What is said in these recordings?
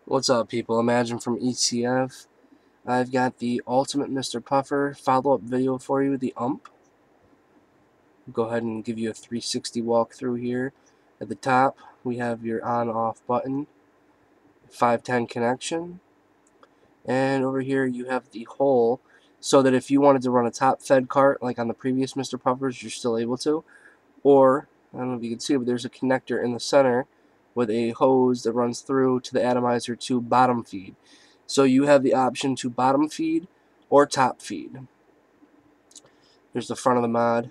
What's up, people? Imagine from ECF. I've got the ultimate Mrpuffer follow-up video for you, the UMP. Go ahead and give you a 360 walkthrough here. At the top, we have your on-off button, 510 connection, and over here you have the hole, so that if you wanted to run a top-fed cart like on the previous Mrpuffers, you're still able to. Or, I don't know if you can see it, but there's a connector in the center with a hose that runs through to the atomizer to bottom feed. So you have the option to bottom feed or top feed. Here's the front of the mod.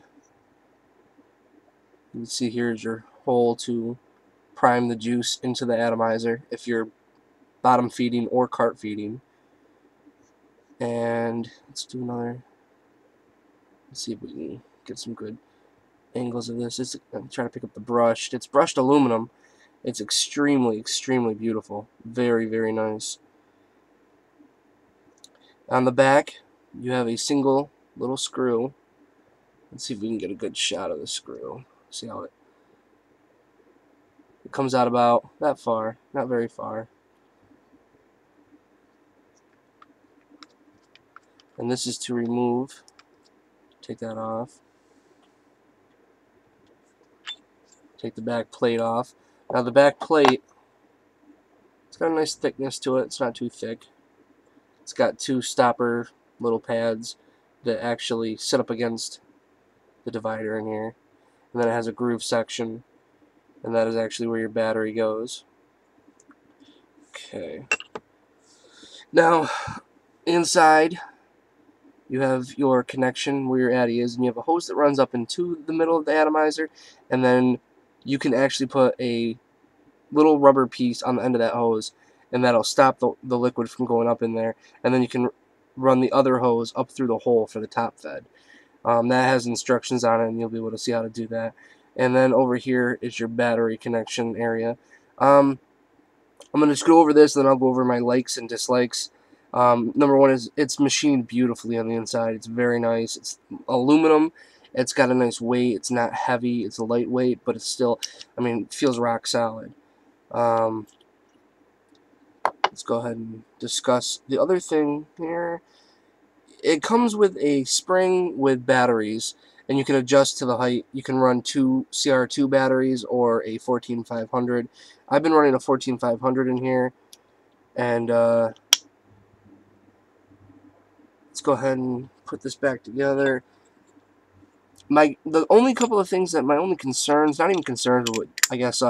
You can see here's your hole to prime the juice into the atomizer if you're bottom feeding or cart feeding. And let's do another. Let's see if we can get some good angles of this. I'm trying to pick up the brushed. It's brushed aluminum. It's extremely, extremely beautiful. Very, very nice. On the back, you have a single little screw. Let's see if we can get a good shot of the screw. See how it comes out about that far, not very far. And this is to remove. Take that off. Take the back plate off. Now the back plate, it's got a nice thickness to it. It's not too thick. It's got two stopper little pads that actually sit up against the divider in here. And then it has a groove section, and that is actually where your battery goes. Okay. Now, inside, you have your connection where your addy is, and you have a hose that runs up into the middle of the atomizer, and then you can actually put a little rubber piece on the end of that hose, and that'll stop the liquid from going up in there, and then you can run the other hose up through the hole for the top fed. That has instructions on it, and you'll be able to see how to do that. And then over here is your battery connection area. I'm going to just go over this, then I'll go over my likes and dislikes. Number one is it's machined beautifully on the inside. It's very nice. It's aluminum. It's got a nice weight. It's not heavy. It's lightweight, but it's still, I mean, it feels rock solid. Let's go ahead and discuss the other thing here. It comes with a spring with batteries, and you can adjust to the height. You can run two CR2 batteries or a 14500. I've been running a 14500 in here, and let's go ahead and put this back together. The only couple of things that my only concerns, not even concerns, but I guess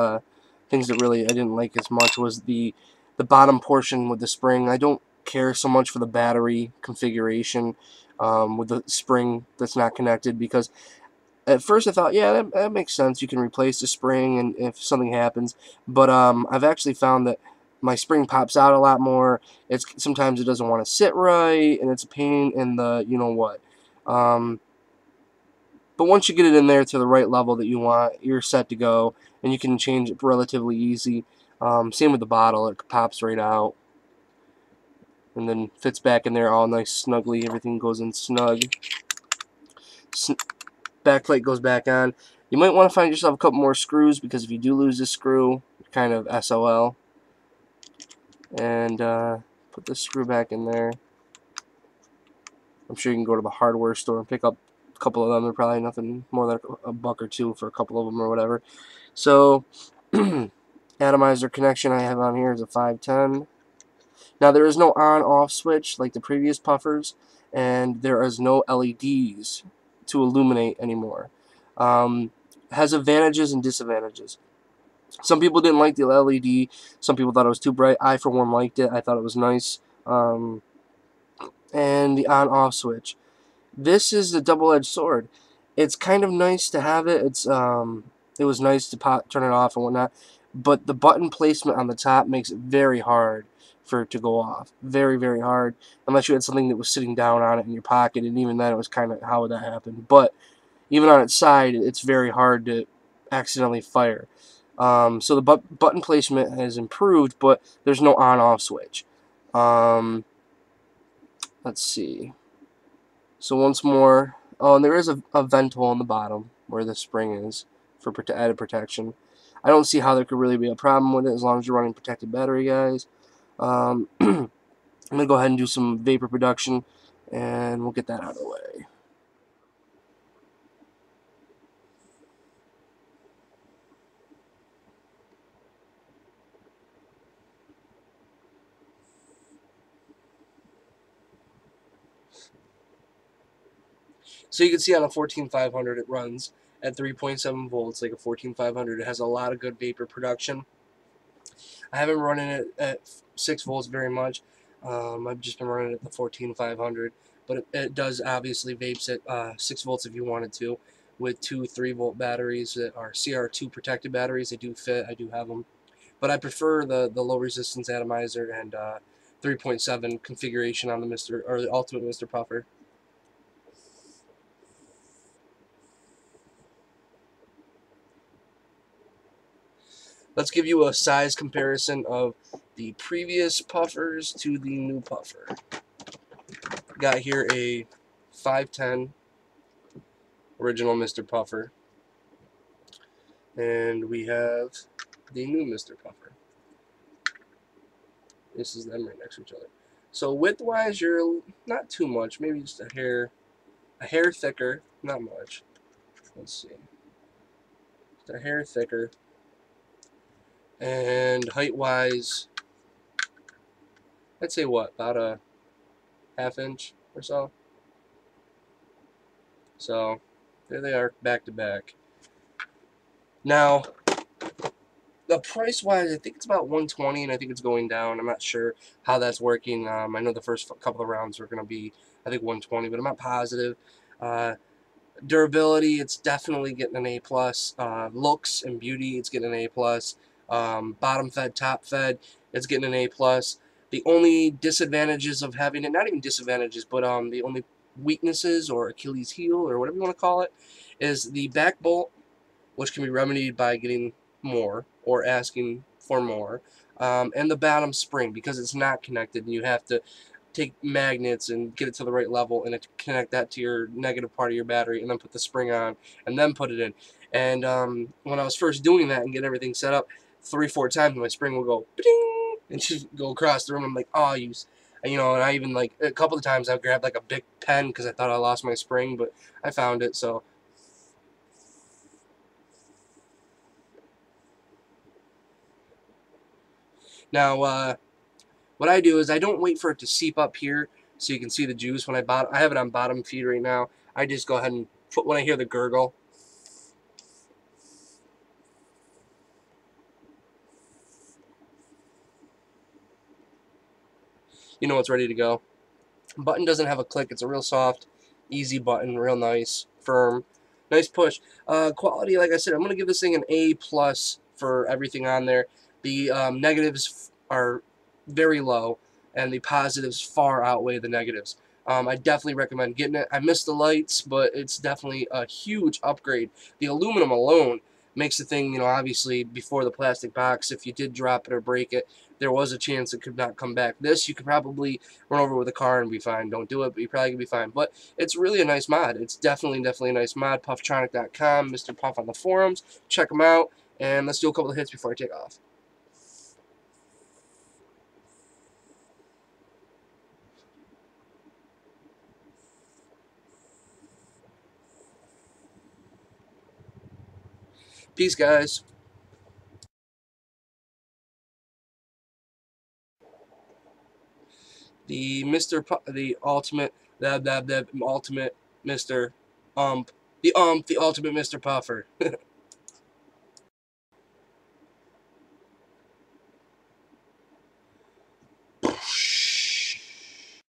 things that really I didn't like as much was the bottom portion with the spring. I don't care so much for the battery configuration with the spring that's not connected, because at first I thought, yeah, that makes sense. You can replace the spring and if something happens, but I've actually found that my spring pops out a lot more. Sometimes it doesn't want to sit right, and it's a pain in the you know what. But once you get it in there to the right level that you want, you're set to go, and you can change it relatively easy. Same with the bottle. It pops right out and then fits back in there all nice snugly. Everything goes in snug. Backplate goes back on. You might want to find yourself a couple more screws, because if you do lose this screw, you're kind of SOL. And put this screw back in there. I'm sure you can go to the hardware store and pick up a couple of them. They're probably nothing more than a buck or two for a couple of them or whatever. So, atomizer connection I have on here is a 510. Now, there is no on-off switch like the previous puffers, and there is no LEDs to illuminate anymore. Has advantages and disadvantages. Some people didn't like the LED. Some people thought it was too bright. I, for one, liked it. I thought it was nice. And the on-off switch. This is a double-edged sword. It's kind of nice to have it. It was nice to turn it off and whatnot, but the button placement on the top makes it very hard for it to go off. Very, very hard, unless you had something that was sitting down on it in your pocket, and even then it was kind of, how would that happen? But even on its side, it's very hard to accidentally fire. So the button placement has improved, but there's no on-off switch. Let's see. So once more, oh, and there is a vent hole in the bottom where the spring is for added protection. I don't see how there could really be a problem with it as long as you're running protected battery, guys. I'm going to go ahead and do some vapor production, and we'll get that out of the way. So you can see on a 14500 it runs at 3.7 volts, like a 14500. It has a lot of good vapor production. I haven't been running it at 6 volts very much. I've just been running it at the 14500, but it does obviously vapes at 6 volts if you wanted to, with two 3-volt batteries that are CR2 protected batteries. They do fit. I do have them, but I prefer the low resistance atomizer and 3.7 configuration on the the Ultimate Mrpuffer. Let's give you a size comparison of the previous puffers to the new puffer. Got here a 510 original Mrpuffer, and we have the new Mrpuffer. This is them right next to each other. So width-wise, you're not too much, maybe just a hair thicker, not much. Let's see, just a hair thicker. And height-wise, I'd say what, about a ½ inch or so. So there they are, back to back. Now, the price-wise, I think it's about 120, and I think it's going down. I'm not sure how that's working. I know the first couple of rounds are going to be, I think, 120, but I'm not positive. Durability, it's definitely getting an A+. Looks and beauty, it's getting an A+. Bottom fed, top fed, it's getting an A+. The only disadvantages of having it, not even disadvantages, but the only weaknesses or Achilles heel or whatever you want to call it, is the back bolt, which can be remedied by getting more or asking for more, and the bottom spring, because it's not connected and you have to take magnets and get it to the right level and connect that to your negative part of your battery and then put the spring on and then put it in. And when I was first doing that and get everything set up, 3-4 times my spring will go ding and just go across the room. I'm like, oh, you know, and I even, like, a couple of times I grabbed like a big pen because I thought I lost my spring, but I found it. So now what I do is I don't wait for it to seep up here so you can see the juice. When I have it on bottom feed right now, I just go ahead and put, when I hear the gurgle, you know it's ready to go. Button doesn't have a click. It's a real soft, easy button, real nice, firm, nice push. Quality, like I said, I'm going to give this thing an A+ for everything on there. The negatives are very low, and the positives far outweigh the negatives. I definitely recommend getting it. I miss the lights, but it's definitely a huge upgrade. The aluminum alone makes the thing, you know, obviously before the plastic box, if you did drop it or break it, there was a chance it could not come back. This, you could probably run over with a car and be fine. Don't do it, but you probably could be fine. But it's really a nice mod. It's definitely a nice mod. Pufftronic.com, Mr. Puff on the forums. Check them out, and let's do a couple of hits before I take off. Peace, guys. The ultimate, the ultimate Mr. The ultimate Mrpuffer.